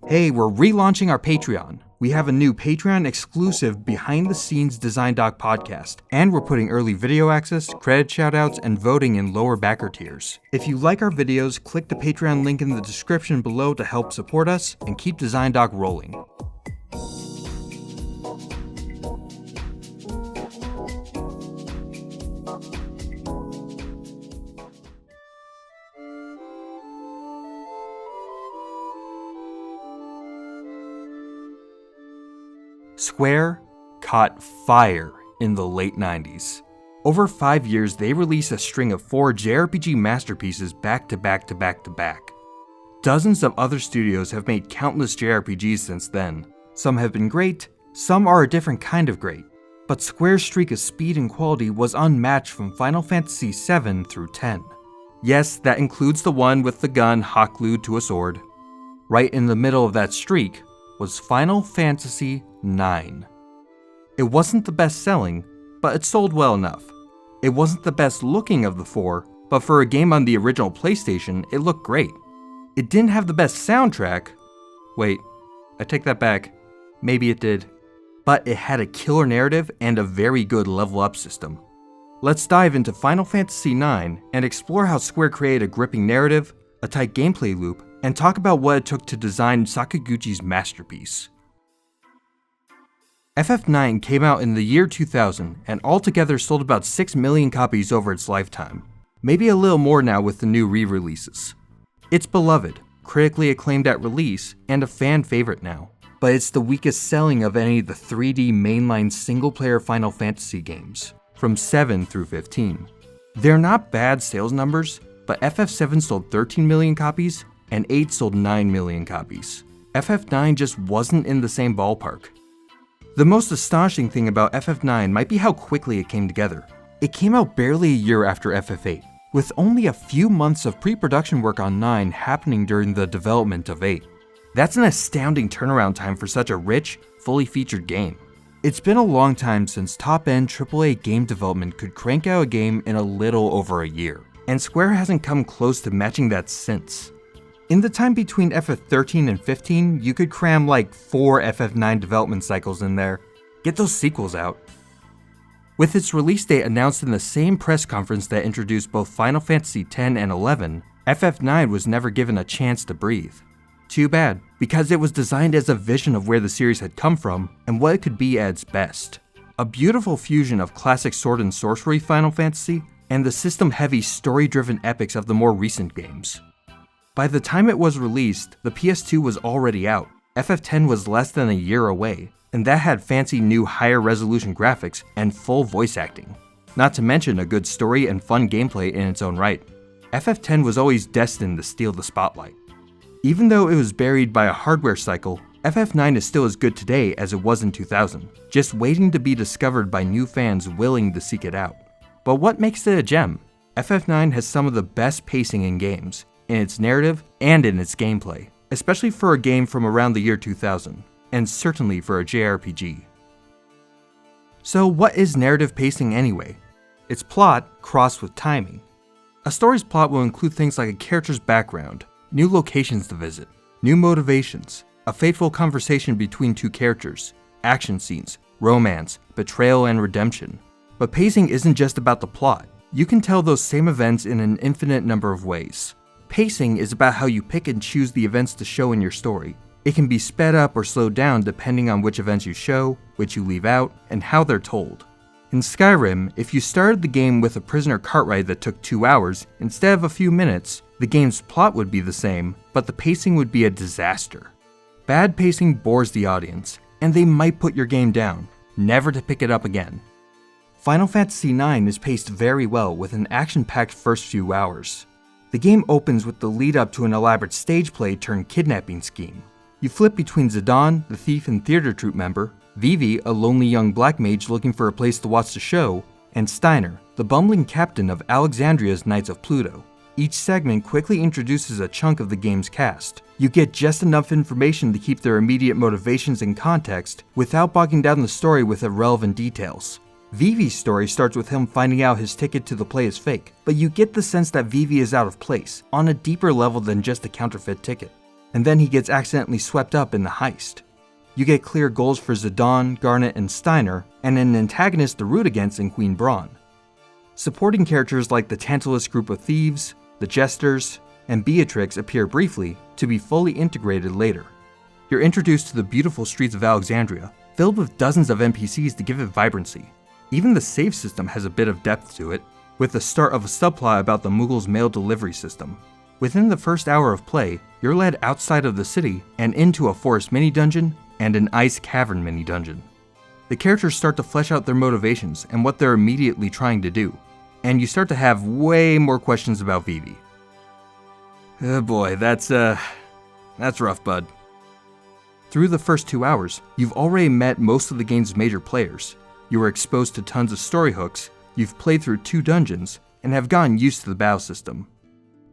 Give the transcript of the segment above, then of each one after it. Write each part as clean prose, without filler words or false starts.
Hey, we're relaunching our Patreon. We have a new Patreon exclusive behind the scenes Design Doc podcast, and we're putting early video access, credit shoutouts, and voting in lower backer tiers. If you like our videos, click the Patreon link in the description below to help support us and keep Design Doc rolling. Square caught fire in the late 90s. Over 5 years, they released a string of 4 JRPG masterpieces back to back to back to back. Dozens of other studios have made countless JRPGs since then. Some have been great, some are a different kind of great. But Square's streak of speed and quality was unmatched from Final Fantasy VII through X. Yes, that includes the one with the gun hot glued to a sword. Right in the middle of that streak was Final Fantasy IX. It wasn't the best selling, but it sold well enough. It wasn't the best looking of the 4, but for a game on the original PlayStation, it looked great. It didn't have the best soundtrack. Wait, I take that back. Maybe it did. But it had a killer narrative and a very good level up system. Let's dive into Final Fantasy IX and explore how Square created a gripping narrative, a tight gameplay loop, and talk about what it took to design Sakaguchi's masterpiece. FF9 came out in the year 2000 and altogether sold about 6 million copies over its lifetime. Maybe a little more now with the new re-releases. It's beloved, critically acclaimed at release, and a fan favorite now. But it's the weakest selling of any of the 3D mainline single-player Final Fantasy games, from 7 through 15. They're not bad sales numbers, but FF7 sold 13 million copies, and 8 sold 9 million copies. FF9 just wasn't in the same ballpark. The most astonishing thing about FF9 might be how quickly it came together. It came out barely a year after FF8, with only a few months of pre-production work on 9 happening during the development of 8. That's an astounding turnaround time for such a rich, fully featured game. It's been a long time since top-end AAA game development could crank out a game in a little over a year, and Square hasn't come close to matching that since. In the time between FF13 and 15, you could cram like 4 FF9 development cycles in there. Get those sequels out. With its release date announced in the same press conference that introduced both Final Fantasy X and 11, FF9 was never given a chance to breathe. Too bad, because it was designed as a vision of where the series had come from and what it could be at its best. A beautiful fusion of classic sword and sorcery Final Fantasy and the system-heavy story-driven epics of the more recent games. By the time it was released, the PS2 was already out, FF10 was less than a year away, and that had fancy new higher resolution graphics and full voice acting. Not to mention a good story and fun gameplay in its own right. FF10 was always destined to steal the spotlight. Even though it was buried by a hardware cycle, FF9 is still as good today as it was in 2000, just waiting to be discovered by new fans willing to seek it out. But what makes it a gem? FF9 has some of the best pacing in games, in its narrative and in its gameplay, especially for a game from around the year 2000, and certainly for a JRPG. So what is narrative pacing anyway? It's plot crossed with timing. A story's plot will include things like a character's background, new locations to visit, new motivations, a fateful conversation between two characters, action scenes, romance, betrayal, and redemption. But pacing isn't just about the plot. You can tell those same events in an infinite number of ways. Pacing is about how you pick and choose the events to show in your story. It can be sped up or slowed down depending on which events you show, which you leave out, and how they're told. In Skyrim, if you started the game with a prisoner cart ride that took 2 hours instead of a few minutes, the game's plot would be the same, but the pacing would be a disaster. Bad pacing bores the audience, and they might put your game down, never to pick it up again. Final Fantasy IX is paced very well with an action-packed first few hours. The game opens with the lead up to an elaborate stage play turned kidnapping scheme. You flip between Zidane, the thief and theater troupe member, Vivi, a lonely young black mage looking for a place to watch the show, and Steiner, the bumbling captain of Alexandria's Knights of Pluto. Each segment quickly introduces a chunk of the game's cast. You get just enough information to keep their immediate motivations in context without bogging down the story with irrelevant details. Vivi's story starts with him finding out his ticket to the play is fake, but you get the sense that Vivi is out of place, on a deeper level than just a counterfeit ticket. and then he gets accidentally swept up in the heist. You get clear goals for Zidane, Garnet, and Steiner, and an antagonist to root against in Queen Braun. Supporting characters like the Tantalus group of thieves, the Jesters, and Beatrix appear briefly to be fully integrated later. You're introduced to the beautiful streets of Alexandria, filled with dozens of NPCs to give it vibrancy. Even the save system has a bit of depth to it, with the start of a subplot about the Mughals' mail delivery system. Within the first hour of play, you're led outside of the city and into a forest mini-dungeon and an ice cavern mini-dungeon. The characters start to flesh out their motivations and what they're immediately trying to do, and you start to have way more questions about Vivi. Oh boy, that's rough, bud. Through the first 2 hours, you've already met most of the game's major players. You were exposed to tons of story hooks, you've played through 2 dungeons, and have gotten used to the battle system.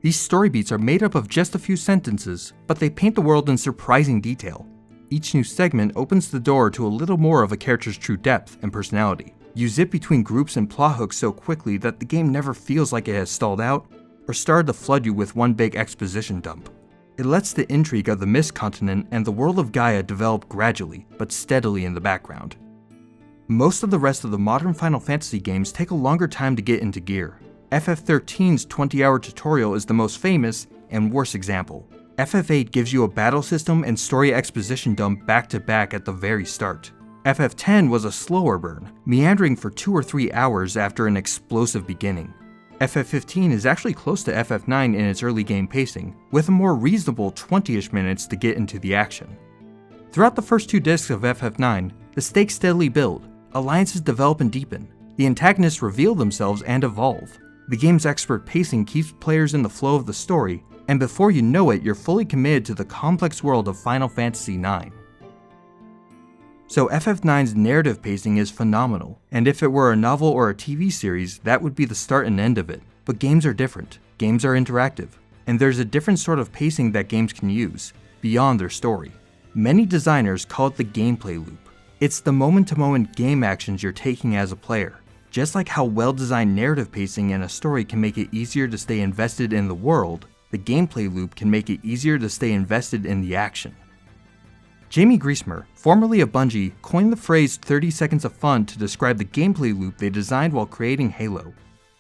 These story beats are made up of just a few sentences, but they paint the world in surprising detail. Each new segment opens the door to a little more of a character's true depth and personality. You zip between groups and plot hooks so quickly that the game never feels like it has stalled out or started to flood you with one big exposition dump. It lets the intrigue of the Mist Continent and the world of Gaia develop gradually, but steadily in the background. Most of the rest of the modern Final Fantasy games take a longer time to get into gear. FF13's 20-hour tutorial is the most famous and worst example. FF8 gives you a battle system and story exposition dump back to back at the very start. FF10 was a slower burn, meandering for 2 or 3 hours after an explosive beginning. FF15 is actually close to FF9 in its early game pacing, with a more reasonable 20-ish minutes to get into the action. Throughout the first 2 discs of FF9, the stakes steadily build, alliances develop and deepen, the antagonists reveal themselves and evolve. The game's expert pacing keeps players in the flow of the story, and before you know it, you're fully committed to the complex world of Final Fantasy IX. So FF9's narrative pacing is phenomenal, and if it were a novel or a TV series, that would be the start and end of it. But games are different, games are interactive, and there's a different sort of pacing that games can use, beyond their story. Many designers call it the gameplay loop. It's the moment-to-moment game actions you're taking as a player. Just like how well-designed narrative pacing in a story can make it easier to stay invested in the world, the gameplay loop can make it easier to stay invested in the action. Jamie Griesemer, formerly of Bungie, coined the phrase 30 seconds of fun to describe the gameplay loop they designed while creating Halo.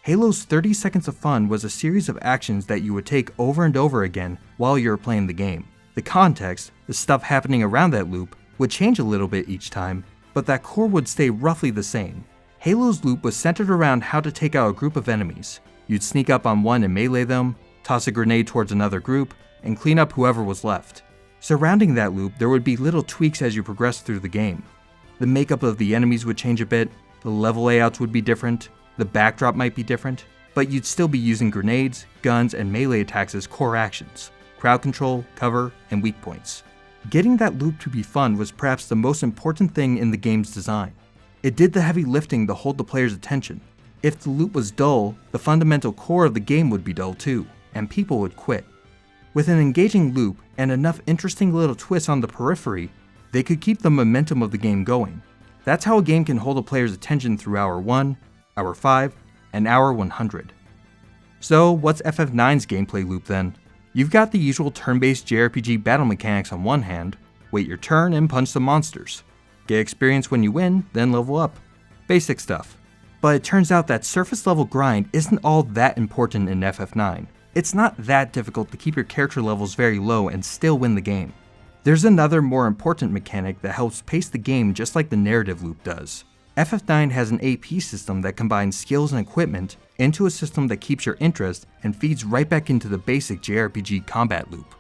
Halo's 30 seconds of fun was a series of actions that you would take over and over again while you were playing the game. The context, the stuff happening around that loop, would change a little bit each time, but that core would stay roughly the same. Halo's loop was centered around how to take out a group of enemies. You'd sneak up on one and melee them, toss a grenade towards another group, and clean up whoever was left. Surrounding that loop, there would be little tweaks as you progressed through the game. The makeup of the enemies would change a bit, the level layouts would be different, the backdrop might be different, but you'd still be using grenades, guns, and melee attacks as core actions, crowd control, cover, and weak points. Getting that loop to be fun was perhaps the most important thing in the game's design. It did the heavy lifting to hold the player's attention. If the loop was dull, the fundamental core of the game would be dull too, and people would quit. With an engaging loop and enough interesting little twists on the periphery, they could keep the momentum of the game going. That's how a game can hold a player's attention through Hour 1, Hour 5, and Hour 100. So what's FF9's gameplay loop then? You've got the usual turn-based JRPG battle mechanics on one hand, wait your turn and punch some monsters. Get experience when you win, then level up. Basic stuff. But it turns out that surface level grind isn't all that important in FF9. It's not that difficult to keep your character levels very low and still win the game. There's another more important mechanic that helps pace the game just like the narrative loop does. FF9 has an AP system that combines skills and equipment into a system that keeps your interest and feeds right back into the basic JRPG combat loop.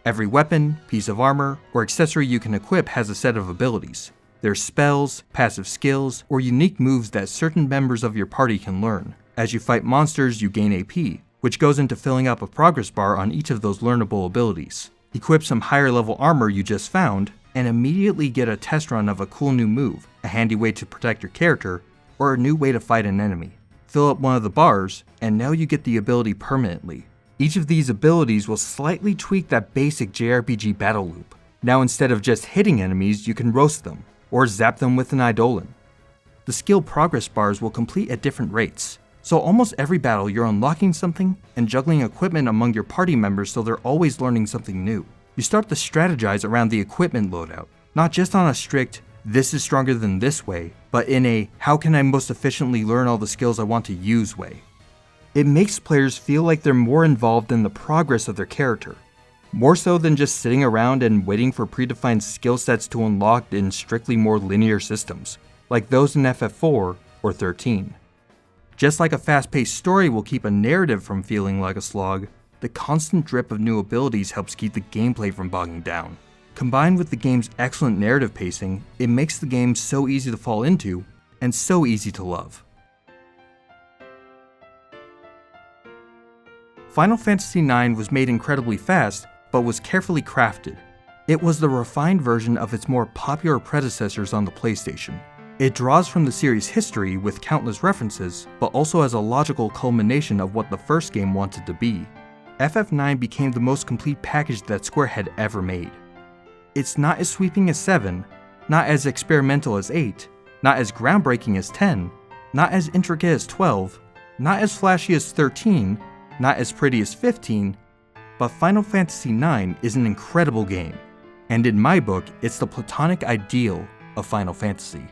Every weapon, piece of armor, or accessory you can equip has a set of abilities. There's spells, passive skills, or unique moves that certain members of your party can learn. As you fight monsters, you gain AP, which goes into filling up a progress bar on each of those learnable abilities. Equip some higher level armor you just found, and immediately get a test run of a cool new move, a handy way to protect your character, or a new way to fight an enemy. Fill up one of the bars, and now you get the ability permanently. Each of these abilities will slightly tweak that basic JRPG battle loop. Now instead of just hitting enemies, you can roast them, or zap them with an Eidolon. The skill progress bars will complete at different rates, so almost every battle you're unlocking something and juggling equipment among your party members so they're always learning something new. You start to strategize around the equipment loadout, not just on a strict, this is stronger than this way, but in a, how can I most efficiently learn all the skills I want to use way. It makes players feel like they're more involved in the progress of their character, more so than just sitting around and waiting for predefined skill sets to unlock in strictly more linear systems, like those in FF4 or 13. Just like a fast-paced story will keep a narrative from feeling like a slog, the constant drip of new abilities helps keep the gameplay from bogging down. Combined with the game's excellent narrative pacing, it makes the game so easy to fall into, and so easy to love. Final Fantasy IX was made incredibly fast, but was carefully crafted. It was the refined version of its more popular predecessors on the PlayStation. It draws from the series' history with countless references, but also as a logical culmination of what the first game wanted to be. FF9 became the most complete package that Square had ever made. It's not as sweeping as 7, not as experimental as 8, not as groundbreaking as 10, not as intricate as 12, not as flashy as 13, not as pretty as 15, but Final Fantasy IX is an incredible game, and in my book, it's the platonic ideal of Final Fantasy.